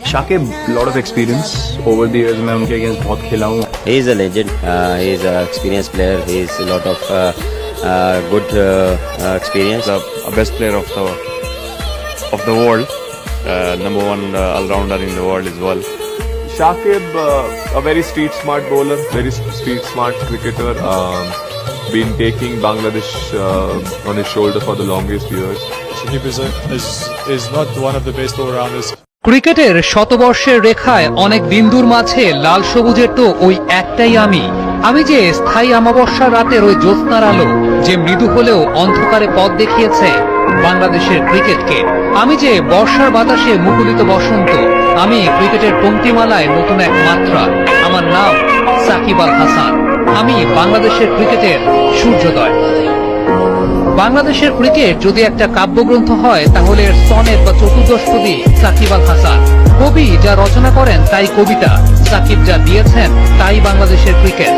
Shakib, lot of experience over the years. मैं उनके against बहुत खेला हूँ. He is a legend. He is an experienced player. He is a lot of good experience. The best player of the world. Number one all-rounder in the world as well. Shakib, a very street smart bowler, very street smart cricketer. Been taking Bangladesh on his shoulder for the longest years. Shakib is not one of the best all-rounders. ক্রিকেটের শতবর্ষের রেখায় অনেক বিন্দুর মাঝে লাল সবুজের তো ওই একটাই আমি যে স্থায়ী অমাবস্যার রাতের ওই জ্যোৎস্নার আলো, যে মৃদু হলেও অন্ধকারে পথ দেখিয়েছে বাংলাদেশের ক্রিকেটকে। আমি যে বর্ষার বাতাসে মুকুলিত বসন্ত, আমি ক্রিকেটের পংক্তিমালায় নতুন এক মাত্রা। আমার নাম সাকিব আল হাসান। আমি বাংলাদেশের ক্রিকেটের সূর্যোদয়। বাংলাদেশের ক্রিকেট যদি একটা কাব্যগ্রন্থ হয়, তাহলে এর সনেট বা চতুর্দশপদী সাকিব আল হাসান। কবি যা রচনা করেন তাই কবিতা, সাকিব যা দিয়েছেন তাই বাংলাদেশের ক্রিকেট।